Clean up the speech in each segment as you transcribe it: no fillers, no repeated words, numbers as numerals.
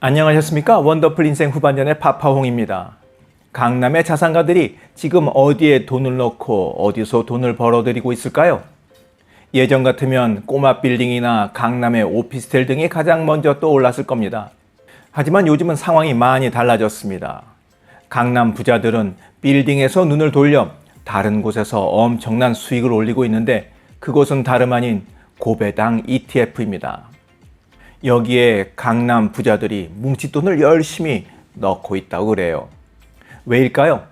안녕하셨습니까? 원더풀 인생 후반전의 파파홍입니다. 강남의 자산가들이 지금 어디에 돈을 넣고 어디서 돈을 벌어들이고 있을까요? 예전 같으면 꼬마 빌딩이나 강남의 오피스텔 등이 가장 먼저 떠올랐을 겁니다. 하지만 요즘은 상황이 많이 달라졌습니다. 강남 부자들은 빌딩에서 눈을 돌려 다른 곳에서 엄청난 수익을 올리고 있는데 그곳은 다름 아닌 고배당 ETF입니다. 여기에 강남 부자들이 뭉칫돈을 열심히 넣고 있다고 그래요. 왜일까요?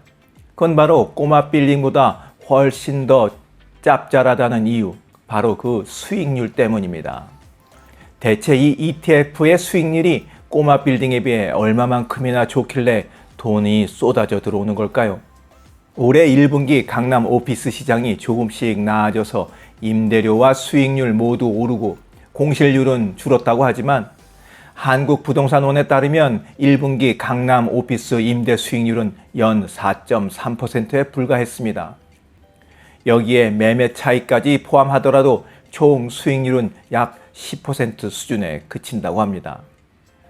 그건 바로 꼬마 빌딩보다 훨씬 더 짭짤하다는 이유, 바로 그 수익률 때문입니다. 대체 이 ETF의 수익률이 꼬마 빌딩에 비해 얼마만큼이나 좋길래 돈이 쏟아져 들어오는 걸까요? 올해 1분기 강남 오피스 시장이 조금씩 나아져서 임대료와 수익률 모두 오르고 공실률은 줄었다고 하지만 한국부동산원에 따르면 1분기 강남 오피스 임대 수익률은 연 4.3%에 불과했습니다. 여기에 매매 차익까지 포함하더라도 총 수익률은 약 10% 수준에 그친다고 합니다.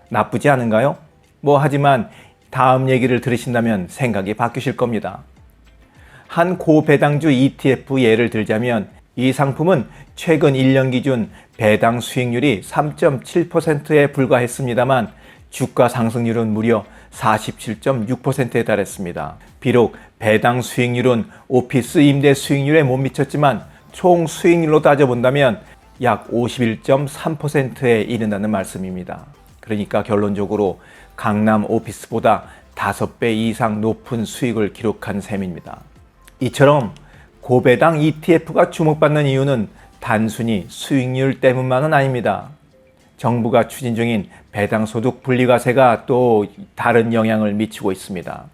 나쁘지 않은가요? 하지만 다음 얘기를 들으신다면 생각이 바뀌실 겁니다. 한 고배당주 ETF 예를 들자면 이 상품은 최근 1년 기준 배당 수익률이 3.7%에 불과했습니다만 주가 상승률은 무려 47.6%에 달했습니다. 비록 배당 수익률은 오피스 임대 수익률에 못 미쳤지만 총 수익률로 따져본다면 약 51.3%에 이른다는 말씀입니다. 그러니까 결론적으로 강남 오피스보다 5배 이상 높은 수익을 기록한 셈입니다. 이처럼 고배당 ETF가 주목받는 이유는 단순히 수익률 때문만은 아닙니다. 정부가 추진 중인 배당소득 분리과세가 또 다른 영향을 미치고 있습니다.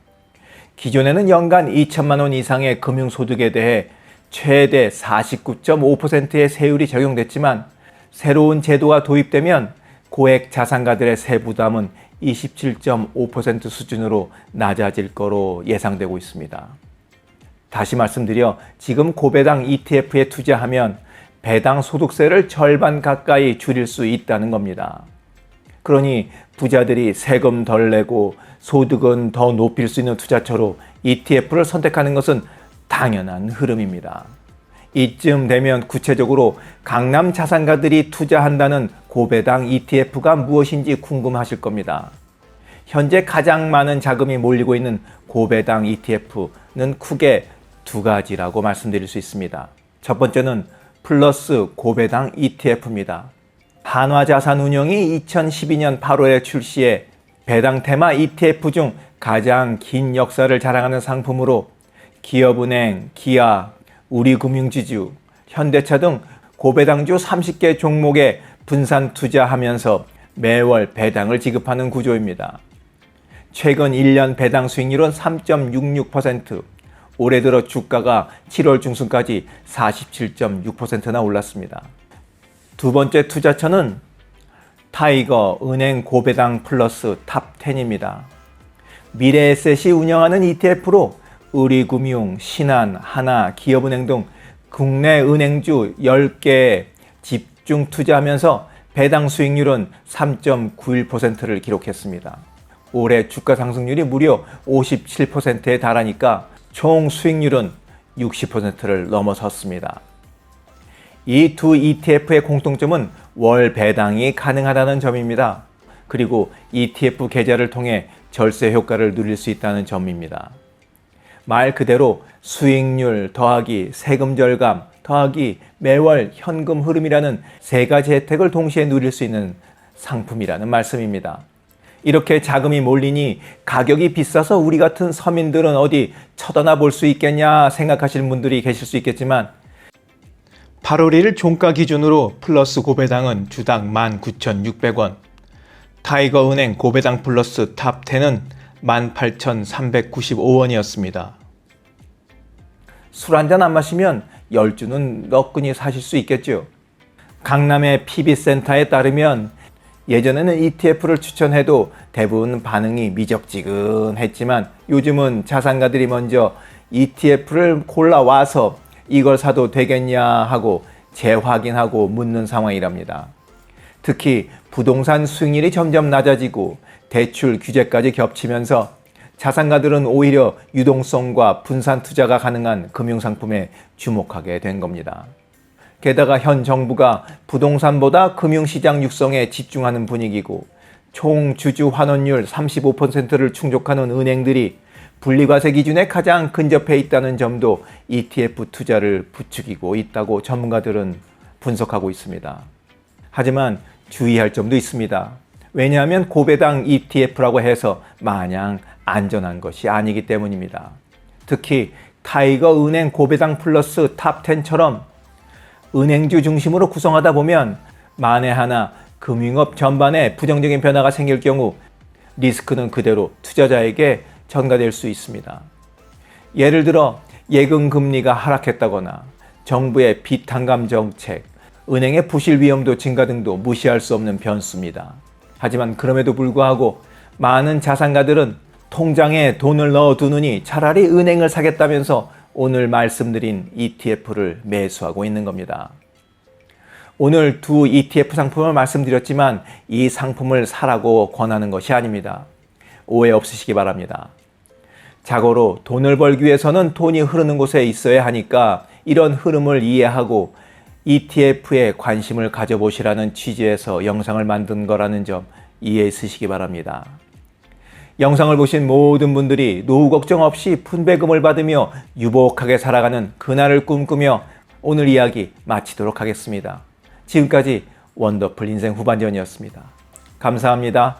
기존에는 연간 2천만 원 이상의 금융소득에 대해 최대 49.5%의 세율이 적용됐지만 새로운 제도가 도입되면 고액 자산가들의 세부담은 27.5% 수준으로 낮아질 거로 예상되고 있습니다. 다시 말씀드려 지금 고배당 ETF에 투자하면 배당 소득세를 절반 가까이 줄일 수 있다는 겁니다. 그러니 부자들이 세금 덜 내고 소득은 더 높일 수 있는 투자처로 ETF를 선택하는 것은 당연한 흐름입니다. 이쯤 되면 구체적으로 강남 자산가들이 투자한다는 고배당 ETF가 무엇인지 궁금하실 겁니다. 현재 가장 많은 자금이 몰리고 있는 고배당 ETF는 크게 두 가지라고 말씀드릴 수 있습니다. 첫 번째는 플러스 고배당 ETF입니다. 한화자산운용이 2012년 8월에 출시해 배당 테마 ETF 중 가장 긴 역사를 자랑하는 상품으로 기업은행, 기아, 우리금융지주, 현대차 등 고배당주 30개 종목에 분산 투자하면서 매월 배당을 지급하는 구조입니다. 최근 1년 배당 수익률은 3.66%, 올해 들어 주가가 7월 중순까지 47.6%나 올랐습니다. 두 번째 투자처는 타이거 은행 고배당 플러스 탑10입니다. 미래에셋이 운영하는 ETF로 우리금융, 신한, 하나, 기업은행 등 국내 은행주 10개에 집중 투자하면서 배당 수익률은 3.91%를 기록했습니다. 올해 주가 상승률이 무려 57%에 달하니까 총 수익률은 60%를 넘어섰습니다. 이 두 ETF의 공통점은 월 배당이 가능하다는 점입니다. 그리고 ETF 계좌를 통해 절세 효과를 누릴 수 있다는 점입니다. 말 그대로 수익률 더하기 세금 절감 더하기 매월 현금 흐름이라는 세 가지 혜택을 동시에 누릴 수 있는 상품이라는 말씀입니다. 이렇게 자금이 몰리니 가격이 비싸서 우리 같은 서민들은 어디 쳐다나 볼 수 있겠냐 생각하시는 분들이 계실 수 있겠지만 8월 1일 종가 기준으로 플러스 고배당은 주당 19,600원, 타이거은행 고배당 플러스 탑10은 18,395원이었습니다. 술 한잔 안 마시면 10주는 너끈히 사실 수 있겠죠. 강남의 PB센터에 따르면 예전에는 ETF를 추천해도 대부분 반응이 미적지근했지만 요즘은 자산가들이 먼저 ETF를 골라와서 이걸 사도 되겠냐 하고 재확인하고 묻는 상황이랍니다. 특히 부동산 수익률이 점점 낮아지고 대출 규제까지 겹치면서 자산가들은 오히려 유동성과 분산 투자가 가능한 금융상품에 주목하게 된 겁니다. 게다가 현 정부가 부동산보다 금융시장 육성에 집중하는 분위기고 총 주주 환원율 35%를 충족하는 은행들이 분리과세 기준에 가장 근접해 있다는 점도 ETF 투자를 부추기고 있다고 전문가들은 분석하고 있습니다. 하지만 주의할 점도 있습니다. 왜냐하면 고배당 ETF라고 해서 마냥 안전한 것이 아니기 때문입니다. 특히 타이거 은행 고배당 플러스 탑10처럼 은행주 중심으로 구성하다 보면 만에 하나 금융업 전반에 부정적인 변화가 생길 경우 리스크는 그대로 투자자에게 전가될 수 있습니다. 예를 들어 예금 금리가 하락했다거나 정부의 비탄감 정책, 은행의 부실 위험도 증가 등도 무시할 수 없는 변수입니다. 하지만 그럼에도 불구하고 많은 자산가들은 통장에 돈을 넣어두느니 차라리 은행을 사겠다면서 오늘 말씀드린 ETF를 매수하고 있는 겁니다. 오늘 두 ETF 상품을 말씀드렸지만 이 상품을 사라고 권하는 것이 아닙니다. 오해 없으시기 바랍니다. 자고로 돈을 벌기 위해서는 돈이 흐르는 곳에 있어야 하니까 이런 흐름을 이해하고 ETF에 관심을 가져보시라는 취지에서 영상을 만든 거라는 점 이해했으시기 바랍니다. 영상을 보신 모든 분들이 노후 걱정 없이 푼배금을 받으며 유복하게 살아가는 그날을 꿈꾸며 오늘 이야기 마치도록 하겠습니다. 지금까지 원더풀 인생 후반전이었습니다. 감사합니다.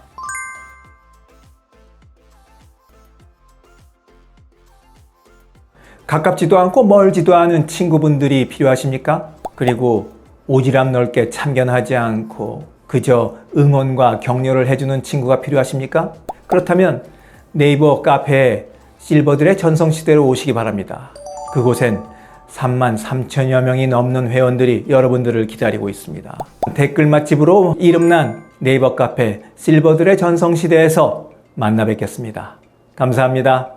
가깝지도 않고 멀지도 않은 친구분들이 필요하십니까? 그리고 오지랖 넓게 참견하지 않고 그저 응원과 격려를 해주는 친구가 필요하십니까? 그렇다면 네이버 카페에 실버들의 전성시대로 오시기 바랍니다. 그곳엔 33,000여 명이 넘는 회원들이 여러분들을 기다리고 있습니다. 댓글 맛집으로 이름난 네이버 카페 실버들의 전성시대에서 만나 뵙겠습니다. 감사합니다.